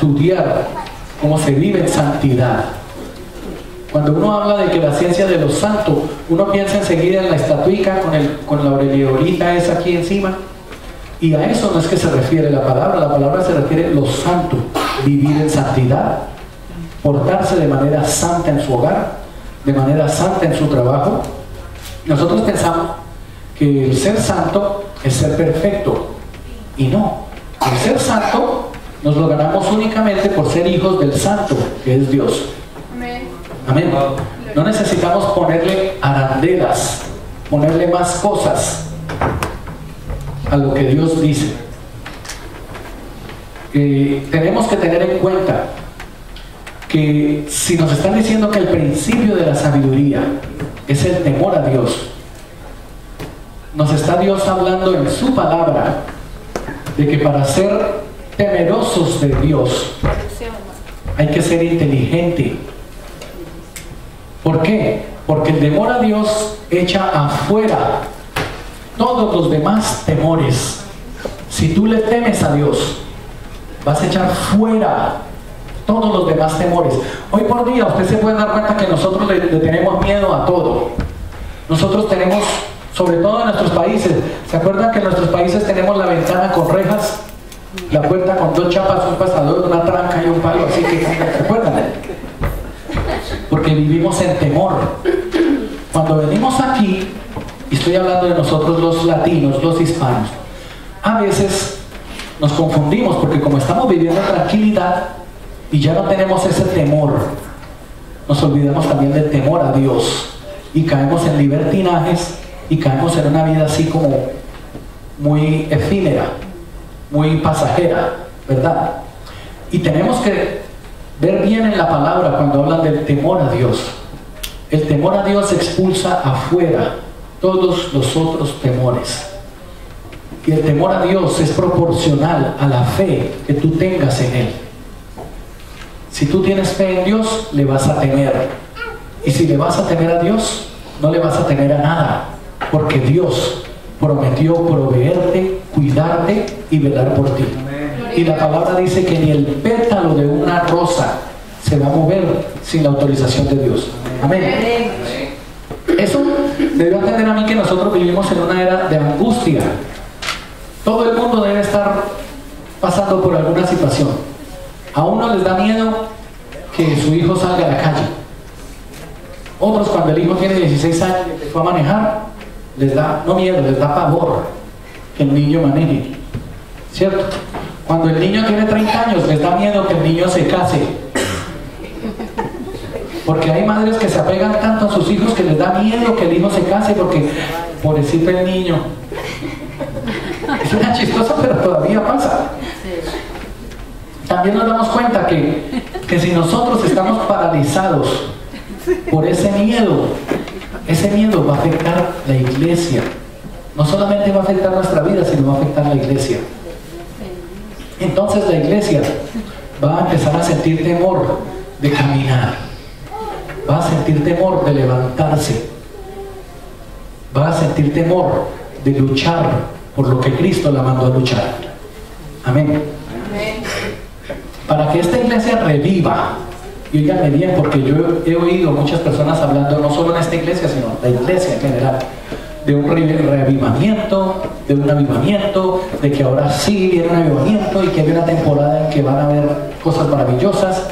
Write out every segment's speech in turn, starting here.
estudiar cómo se vive en santidad. Cuando uno habla de que la ciencia de los santos, uno piensa enseguida en la estatuica con la aureolita esa aquí encima. Y a eso no es que se refiere la palabra se refiere a lo santo, vivir en santidad, portarse de manera santa en su hogar, de manera santa en su trabajo. Nosotros pensamos que el ser santo es ser perfecto, y no. El ser santo nos lo ganamos únicamente por ser hijos del santo, que es Dios. Amén. Amén. No necesitamos ponerle arandelas, ponerle más cosas a lo que Dios dice. Tenemos que tener en cuenta que si nos están diciendo que el principio de la sabiduría es el temor a Dios, nos está Dios hablando en su palabra de que para ser temerosos de Dios hay que ser inteligente. ¿Por qué? Porque el temor a Dios echa afuera todos los demás temores. Si tú le temes a Dios, vas a echar fuera todos los demás temores. Hoy por día usted se puede dar cuenta que nosotros le tenemos miedo a todo. Nosotros tenemos, sobre todo en nuestros países, ¿se acuerdan que en nuestros países tenemos la ventana con rejas? La puerta con dos chapas, un pasador, una tranca y un palo, así que, ¿se acuerdan? Porque vivimos en temor. Cuando venimos aquí, y estoy hablando de nosotros los latinos, los hispanos, a veces nos confundimos porque como estamos viviendo en tranquilidad y ya no tenemos ese temor, nos olvidamos también del temor a Dios y caemos en libertinajes y caemos en una vida así como muy efímera, muy pasajera, ¿verdad? Y tenemos que ver bien en la palabra cuando hablan del temor a Dios. El temor a Dios expulsa afuera todos los otros temores. Y el temor a Dios es proporcional a la fe que tú tengas en Él. Si tú tienes fe en Dios, le vas a temer. Y si le vas a temer a Dios, no le vas a temer a nada. Porque Dios prometió proveerte, cuidarte y velar por ti. Y la palabra dice que ni el pétalo de una rosa se va a mover sin la autorización de Dios. Amén. Eso debe entender a mí que nosotros vivimos en una era de angustia. Todo el mundo debe estar pasando por alguna situación. A uno les da miedo que su hijo salga a la calle. Otros, cuando el hijo tiene 16 años y empezó a manejar, les da, no miedo, les da pavor que el niño maneje. ¿Cierto? Cuando el niño tiene 30 años, les da miedo que el niño se case. Porque hay madres que se apegan tanto a sus hijos que les da miedo que el hijo se case porque, pobrecito el niño. Es una chistosa, pero todavía pasa. También nos damos cuenta que si nosotros estamos paralizados por ese miedo va a afectar la iglesia. No solamente va a afectar nuestra vida, sino va a afectar la iglesia. Entonces la iglesia va a empezar a sentir temor de caminar, va a sentir temor de levantarse, va a sentir temor de luchar por lo que Cristo la mandó a luchar. Amén. Para que esta iglesia reviva, y oíganme bien, porque yo he oído muchas personas hablando, no solo en esta iglesia, sino la iglesia en general, de un reavivamiento, de un avivamiento, de que ahora sí viene un avivamiento y que hay una temporada en que van a haber cosas maravillosas.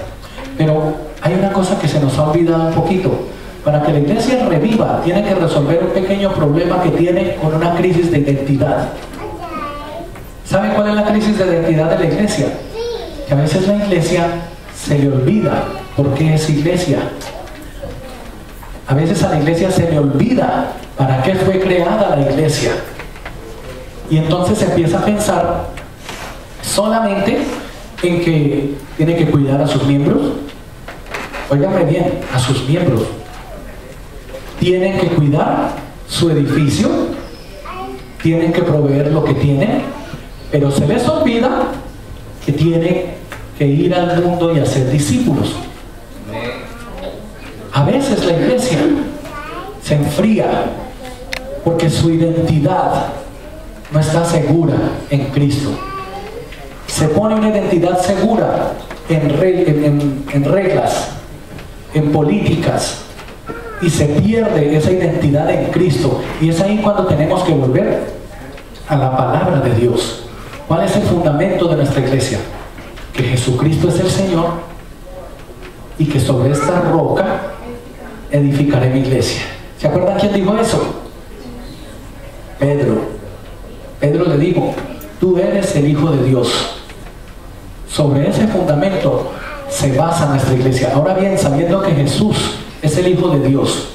Pero hay una cosa que se nos ha olvidado un poquito. Para que la iglesia reviva, tiene que resolver un pequeño problema que tiene con una crisis de identidad. ¿Saben cuál es la crisis de identidad de la iglesia? Que a veces la iglesia se le olvida por qué es iglesia. A veces a la iglesia se le olvida para qué fue creada la iglesia. Y entonces se empieza a pensar solamente en que tiene que cuidar a sus miembros. Óiganme bien, a sus miembros. Tienen que cuidar su edificio, tienen que proveer lo que tienen, pero se les olvida que tienen que ir al mundo y hacer discípulos. A veces la iglesia se enfría porque su identidad no está segura en Cristo. Se pone una identidad segura en reglas, en políticas, y se pierde esa identidad en Cristo. Y es ahí cuando tenemos que volver a la palabra de Dios. ¿Cuál es el fundamento de nuestra iglesia? Que Jesucristo es el Señor y que sobre esta roca edificaré mi iglesia. ¿Se acuerdan quién dijo eso? Pedro. Pedro le dijo: tú eres el Hijo de Dios. Sobre ese fundamento se basa nuestra iglesia. Ahora bien, sabiendo que Jesús es el Hijo de Dios,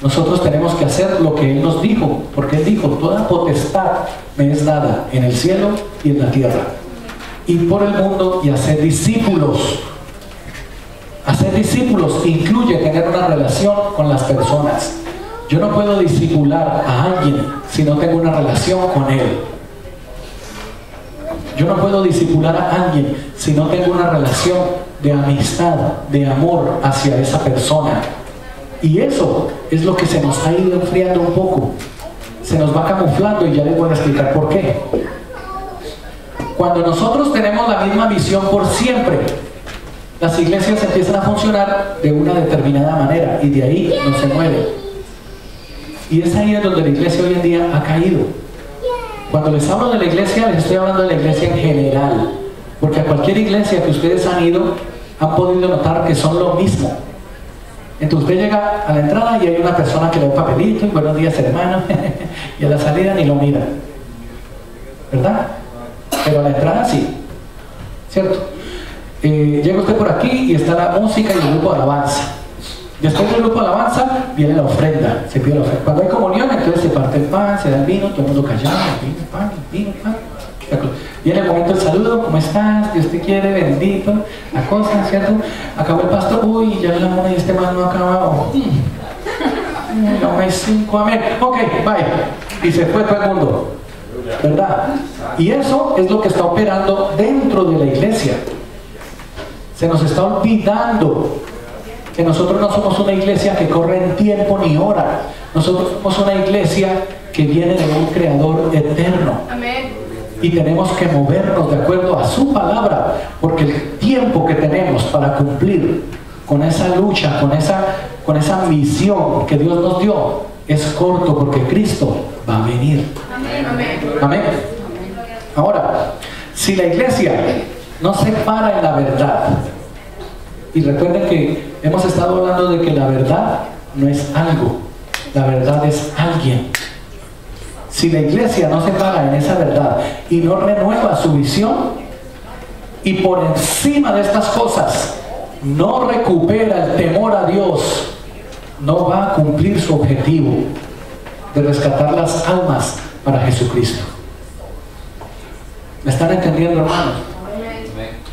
nosotros tenemos que hacer lo que Él nos dijo, porque Él dijo: toda potestad me es dada en el cielo y en la tierra. Ir por el mundo y hacer discípulos. Hacer discípulos incluye tener una relación con las personas. Yo no puedo discipular a alguien si no tengo una relación con él. Yo no puedo discipular a alguien si no tengo una relación de amistad, de amor hacia esa persona. Y eso es lo que se nos ha ido enfriando un poco. Se nos va camuflando, y ya les voy a explicar por qué. Cuando nosotros tenemos la misma visión por siempre, las iglesias empiezan a funcionar de una determinada manera y de ahí no se mueven. Y es ahí donde la iglesia hoy en día ha caído. Cuando les hablo de la iglesia, les estoy hablando de la iglesia en general, porque a cualquier iglesia que ustedes han ido, han podido notar que son lo mismo. Entonces usted llega a la entrada y hay una persona que le da un papelito: buenos días, hermano, y a la salida ni lo mira, ¿verdad? Pero a la entrada sí, ¿cierto? Llega usted por aquí y está la música y el grupo de alabanza. Después del grupo de alabanza viene la ofrenda, se pide la ofrenda. Cuando hay comunión, entonces se parte el pan, se da el vino, todo el mundo callado, vino, pan. Viene el momento del saludo: ¿cómo estás? Dios te quiere, bendito, la cosa, ¿cierto? Acabó el pastor: uy, ya la mona y este man no ha acabado. No hay 5, amén. Ok, bye. Y se fue todo el mundo, ¿verdad? Y eso es lo que está operando dentro de la iglesia. Se nos está olvidando que nosotros no somos una iglesia que corre en tiempo ni hora. Nosotros somos una iglesia que viene de un creador eterno. Amén. Y tenemos que movernos de acuerdo a su palabra, porque el tiempo que tenemos para cumplir con esa lucha, con esa misión que Dios nos dio, es corto, porque Cristo va a venir. Amén. Amén. Ahora, si la iglesia no se para en la verdad, y recuerden que hemos estado hablando de que la verdad no es algo, la verdad es alguien. Si la iglesia no se para en esa verdad y no renueva su visión, y por encima de estas cosas no recupera el temor a Dios, no va a cumplir su objetivo de rescatar las almas para Jesucristo. ¿Me están entendiendo, hermanos?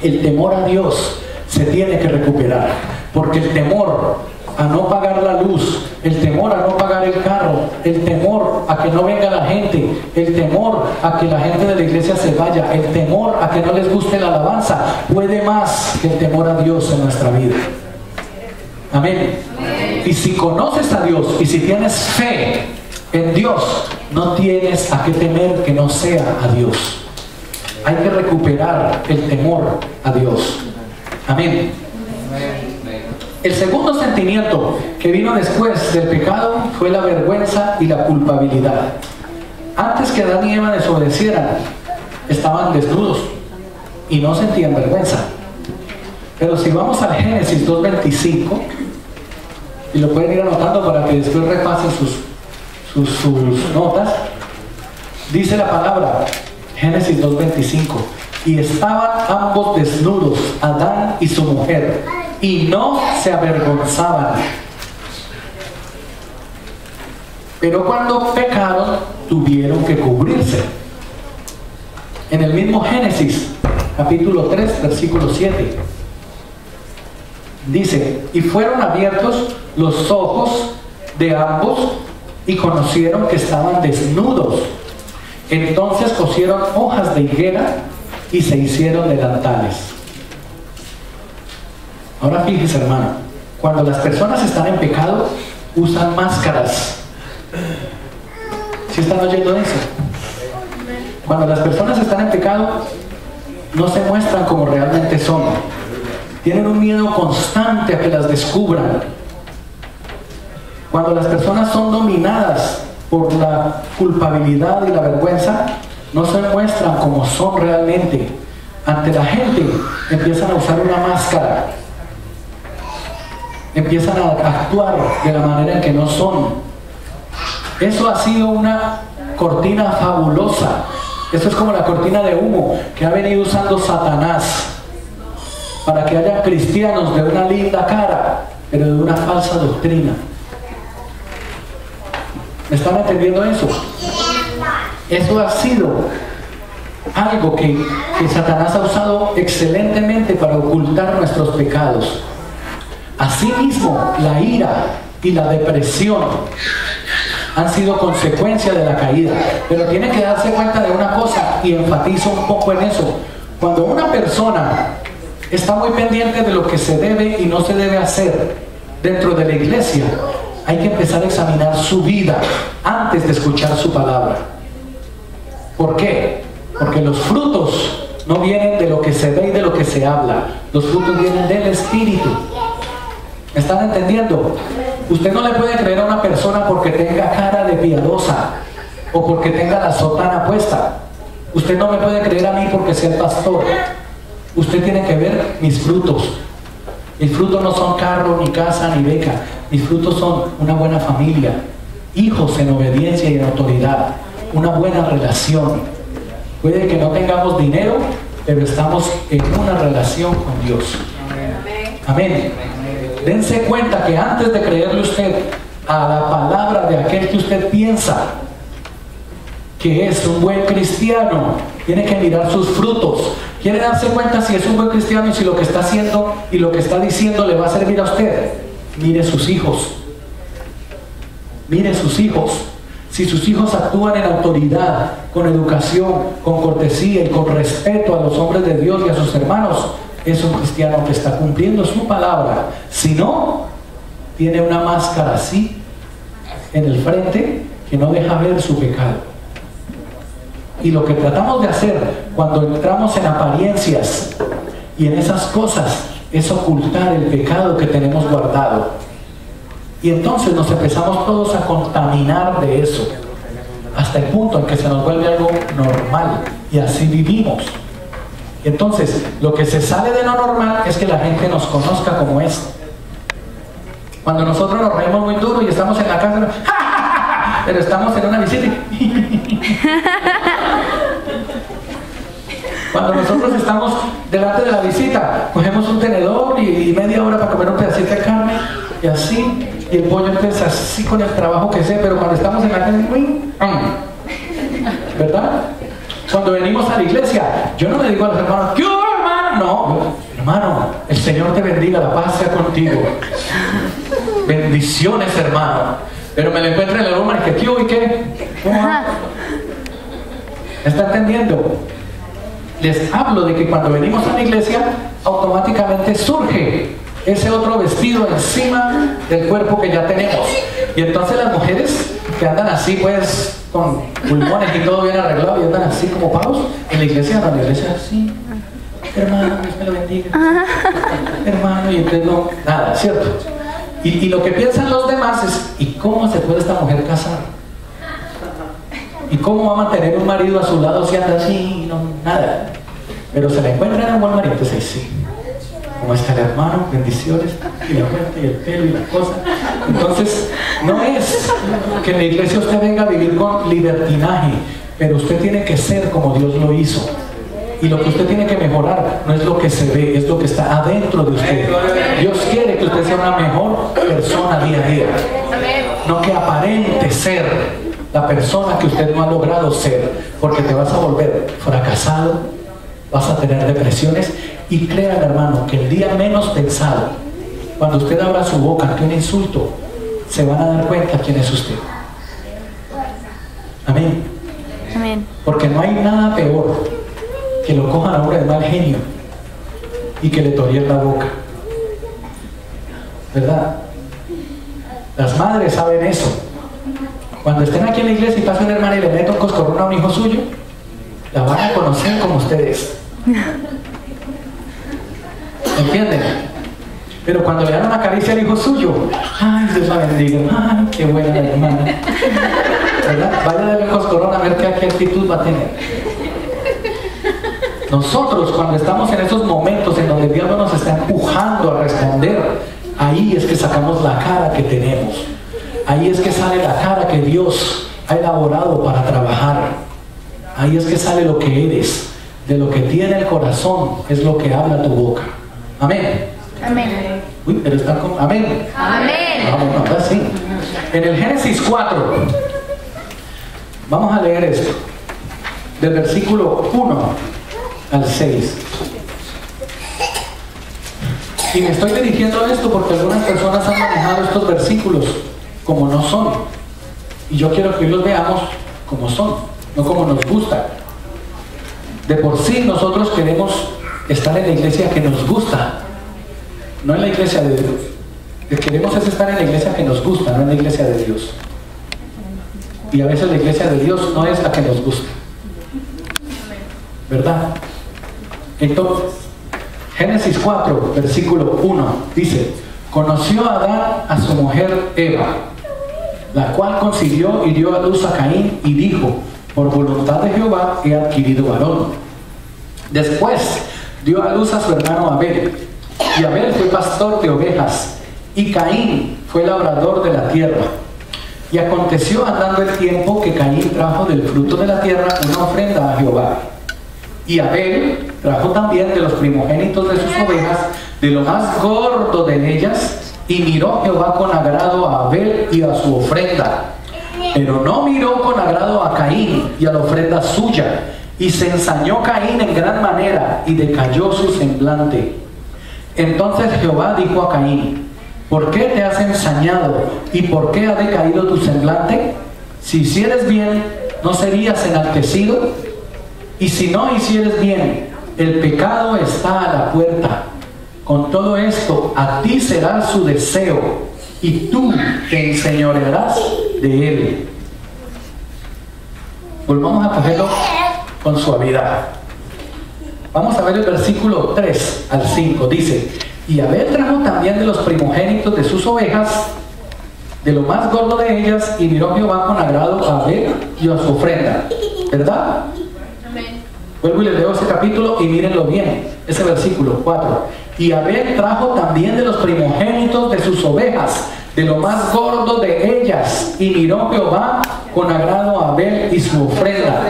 El temor a Dios se tiene que recuperar, porque el temor a no pagar la luz, el temor a no pagar el carro, el temor a que no venga la gente, el temor a que la gente de la iglesia se vaya, el temor a que no les guste la alabanza, puede más que el temor a Dios en nuestra vida. Amén. Y si conoces a Dios y si tienes fe en Dios, no tienes a qué temer que no sea a Dios. Hay que recuperar el temor a Dios. Amén. El segundo sentimiento que vino después del pecado fue la vergüenza y la culpabilidad. Antes que Adán y Eva desobedecieran, estaban desnudos y no sentían vergüenza. Pero si vamos al Génesis 2:25, y lo pueden ir anotando para que después repasen sus notas, dice la palabra, Génesis 2:25: y estaban ambos desnudos, Adán y su mujer, y no se avergonzaban. Pero cuando pecaron, tuvieron que cubrirse. En el mismo Génesis, capítulo 3, versículo 7, dice: y fueron abiertos los ojos de ambos y conocieron que estaban desnudos. Entonces cosieron hojas de higuera y se hicieron delantales. Ahora fíjese, hermano, cuando las personas están en pecado, usan máscaras. ¿Sí están oyendo eso? Cuando las personas están en pecado, no se muestran como realmente son. Tienen un miedo constante a que las descubran. Cuando las personas son dominadas por la culpabilidad y la vergüenza, no se muestran como son realmente. Ante la gente empiezan a usar una máscara, empiezan a actuar de la manera en que no son. Eso ha sido una cortina fabulosa. Eso es como la cortina de humo que ha venido usando Satanás para que haya cristianos de una linda cara, pero de una falsa doctrina. ¿Me están entendiendo eso? Eso ha sido algo que Satanás ha usado excelentemente para ocultar nuestros pecados. Asimismo, la ira y la depresión han sido consecuencia de la caída. Pero tienen que darse cuenta de una cosa, y enfatizo un poco en eso. Cuando una persona está muy pendiente de lo que se debe y no se debe hacer dentro de la iglesia, hay que empezar a examinar su vida antes de escuchar su palabra. ¿Por qué? Porque los frutos no vienen de lo que se ve y de lo que se habla. Los frutos vienen del Espíritu. ¿Me están entendiendo? Usted no le puede creer a una persona porque tenga cara de piadosa o porque tenga la sotana puesta. Usted no me puede creer a mí porque sea el pastor. Usted tiene que ver mis frutos. Mis frutos no son carro, ni casa, ni beca. Mis frutos son una buena familia, hijos en obediencia y en autoridad, una buena relación. Puede que no tengamos dinero, pero estamos en una relación con Dios. Amén. Dense cuenta que antes de creerle usted a la palabra de aquel que usted piensa que es un buen cristiano, tiene que mirar sus frutos. ¿Quiere darse cuenta si es un buen cristiano y si lo que está haciendo y lo que está diciendo le va a servir a usted? Mire sus hijos. Mire sus hijos. Si sus hijos actúan en autoridad, con educación, con cortesía y con respeto a los hombres de Dios y a sus hermanos, es un cristiano que está cumpliendo su palabra. Si no, tiene una máscara así en el frente que no deja ver su pecado. Y lo que tratamos de hacer cuando entramos en apariencias y en esas cosas es ocultar el pecado que tenemos guardado. Y entonces nos empezamos todos a contaminar de eso, hasta el punto en que se nos vuelve algo normal, y así vivimos. Entonces, lo que se sale de lo normal es que la gente nos conozca como es. Cuando nosotros nos reímos muy duro y estamos en la casa, ¡ja, ja, ja! Pero estamos en una visita y... Cuando nosotros estamos delante de la visita, cogemos un tenedor y media hora para comer un pedacito de carne, y así, y el pollo empieza así con el trabajo que sé, pero cuando estamos en la casa, ¿verdad? Cuando venimos a la iglesia, yo no le digo a los hermanos, ¿qué hubo, hermano? No, hermano, el Señor te bendiga, la paz sea contigo. Bendiciones, hermano. Pero me lo encuentro en el hombre que ¿qué hubo y qué? ¿Está entendiendo? Les hablo de que cuando venimos a la iglesia, automáticamente surge ese otro vestido encima del cuerpo que ya tenemos. Y entonces las mujeres que andan así, pues, con pulmones y todo bien arreglado, y andan así como pavos, en la iglesia así, hermano, Dios me lo bendiga, hermano, y entonces no, nada, ¿cierto? Y lo que piensan los demás es, ¿y cómo se puede esta mujer casar? ¿Y cómo va a mantener un marido a su lado si anda así? No, nada. Pero se le encuentra en un buen marido, entonces sí. ¿Cómo está el hermano? Bendiciones, y la cuenta, y el pelo, y la cosa. Entonces, no es que en la iglesia usted venga a vivir con libertinaje, pero usted tiene que ser como Dios lo hizo. Y lo que usted tiene que mejorar no es lo que se ve, es lo que está adentro de usted. Dios quiere que usted sea una mejor persona día a día, no que aparente ser la persona que usted no ha logrado ser, porque te vas a volver fracasado, vas a tener depresiones. Y crean, hermano, que el día menos pensado, cuando usted abra su boca ante un insulto, se van a dar cuenta quién es usted. Amén. Amén. Porque no hay nada peor que lo cojan a uno de mal genio y que le toreen la boca, ¿verdad? Las madres saben eso. Cuando estén aquí en la iglesia y pase una hermana y le mete un coscorrón a un hijo suyo, la van a conocer como ustedes. ¿entienden? Pero cuando le dan una caricia al hijo suyo, ay, Dios la bendiga, ay, qué buena la hermana, ¿verdad? Vaya a darle coscorón a ver qué actitud va a tener. Nosotros, cuando estamos en esos momentos en donde el diablo nos está empujando a responder, ahí es que sacamos la cara que tenemos. Ahí es que sale la cara que Dios ha elaborado para trabajar. Ahí es que sale lo que eres. De lo que tiene el corazón es lo que habla tu boca. Amén. Amén. Uy, pero están con... Amén. Amén. Vamos, no, así. En el Génesis 4, vamos a leer esto. Del versículo 1 al 6. Y me estoy dirigiendo a esto porque algunas personas han manejado estos versículos como no son. Y yo quiero que hoy los veamos como son, no como nos gusta. De por sí nosotros queremos estar en la iglesia que nos gusta, no en la iglesia de Dios. Lo que queremos es estar en la iglesia que nos gusta, no en la iglesia de Dios. Y a veces la iglesia de Dios no es la que nos gusta, ¿verdad? Entonces, Génesis 4, versículo 1, dice: conoció a Adán a su mujer Eva, la cual concibió y dio a luz a Caín, y dijo: por voluntad de Jehová he adquirido varón. Después dio a luz a su hermano Abel, y Abel fue pastor de ovejas, y Caín fue labrador de la tierra. Y aconteció andando el tiempo que Caín trajo del fruto de la tierra una ofrenda a Jehová. Y Abel trajo también de los primogénitos de sus ovejas, de lo más gordo de ellas, y miró Jehová con agrado a Abel y a su ofrenda. Pero no miró con agrado a Caín y a la ofrenda suya, y se ensañó Caín en gran manera, y decayó su semblante. Entonces Jehová dijo a Caín: ¿por qué te has ensañado? ¿Y por qué ha decaído tu semblante? Si hicieres bien, ¿no serías enaltecido? Y si no hicieres bien, el pecado está a la puerta. Con todo esto, a ti será su deseo, y tú te enseñorearás de él. Volvamos a cogerlo con suavidad. Vamos a ver el versículo 3 al 5. Dice: y Abel trajo también de los primogénitos de sus ovejas, de lo más gordo de ellas, y miró Jehová con agrado a Abel y a su ofrenda. ¿Verdad? Amén. Vuelvo y les leo ese capítulo y mírenlo bien. Ese versículo 4. Y Abel trajo también de los primogénitos de sus ovejas, de lo más gordo de ellas, y miró Jehová con agrado a Abel y su ofrenda.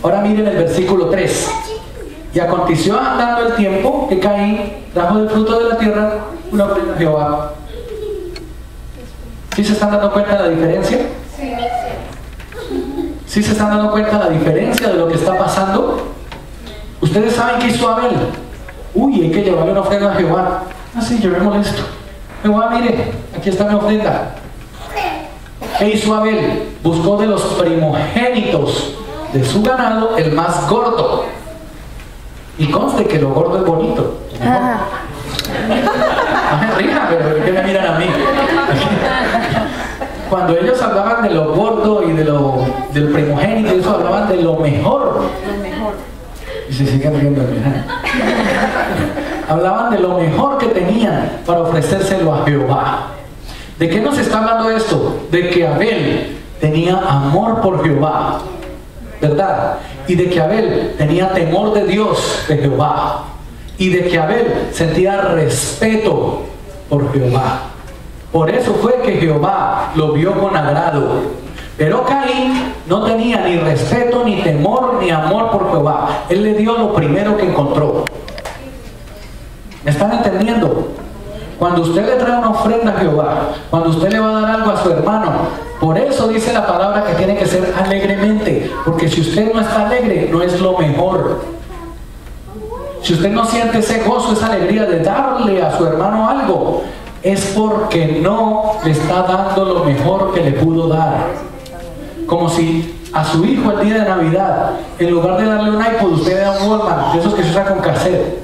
Ahora miren el versículo 3. Y aconteció andando el tiempo que Caín trajo del fruto de la tierra una ofrenda a Jehová. ¿Sí se están dando cuenta de la diferencia? ¿Sí se están dando cuenta de la diferencia de lo que está pasando? ¿Ustedes saben qué hizo Abel? Uy, hay que llevarle una ofrenda a Jehová. Ah, sí, llevémosle esto. Jehová, mire, aquí está mi ofrenda. ¿Qué hizo Abel? Buscó de los primogénitos de su ganado el más gordo. Y conste que lo gordo es bonito. Rija, pero ¿por qué me miran a mí? Cuando ellos hablaban de lo gordo y del primogénito, ellos hablaban de lo mejor. Y se siguen riendo. Hablaban de lo mejor que tenían para ofrecérselo a Jehová. ¿De qué nos está hablando esto? De que Abel tenía amor por Jehová, ¿verdad? Y de que Abel tenía temor de Dios, de Jehová. Y de que Abel sentía respeto por Jehová. Por eso fue que Jehová lo vio con agrado. Pero Caín no tenía ni respeto, ni temor, ni amor por Jehová. Él le dio lo primero que encontró. ¿Me están entendiendo? Cuando usted le trae una ofrenda a Jehová, cuando usted le va a dar algo a su hermano, por eso dice la palabra que tiene que ser alegremente. Porque si usted no está alegre, no es lo mejor. Si usted no siente ese gozo, esa alegría de darle a su hermano algo, es porque no le está dando lo mejor que le pudo dar. Como si a su hijo el día de Navidad, en lugar de darle un iPod, usted le da un Walkman, de esos que se usa con cassette.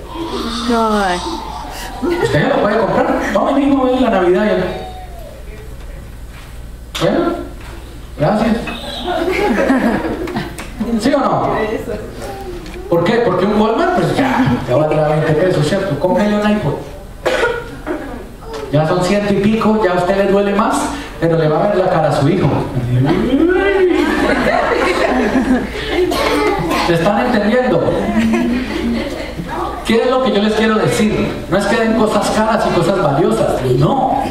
Usted lo puede comprar. Tome mismo en la Navidad. Bueno, gracias. ¿Sí o no? ¿Por qué? Porque un Walmart, pues ya valdrá 20 pesos, ¿cierto? Cómprele un iPod. Ya son 100 y pico, ya a usted le duele más, pero le va a ver la cara a su hijo. ¿Se están entendiendo? ¿Qué es lo que yo les quiero decir? No es que den cosas caras y cosas valiosas, no.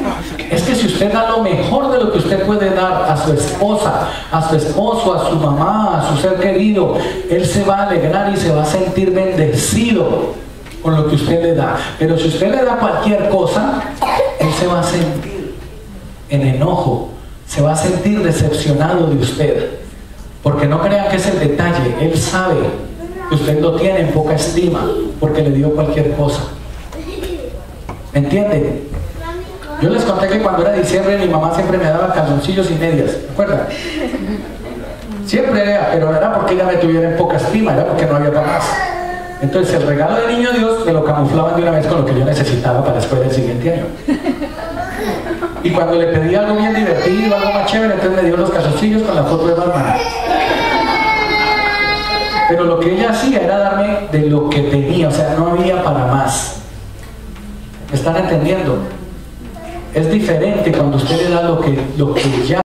Es que si usted da lo mejor de lo que usted puede dar a su esposa, a su esposo, a su mamá, a su ser querido, él se va a alegrar y se va a sentir bendecido con lo que usted le da. Pero si usted le da cualquier cosa, él se va a sentir en enojo, se va a sentir decepcionado de usted. Porque no crean que es el detalle, él sabe que usted lo tiene en poca estima porque le dio cualquier cosa. ¿Me entienden? Yo les conté que cuando era diciembre mi mamá siempre me daba calzoncillos y medias, ¿se acuerdan? Siempre era, pero era porque ella me tuviera en poca estima, era porque no había para más. Entonces el regalo de niño Dios me lo camuflaban de una vez con lo que yo necesitaba para después del siguiente año. Y cuando le pedí algo bien divertido, algo más chévere, entonces me dio los calzoncillos con la foto de Batman. Pero lo que ella hacía era darme de lo que tenía, o sea, no había para más. ¿Me están entendiendo? Es diferente cuando usted le da lo que ya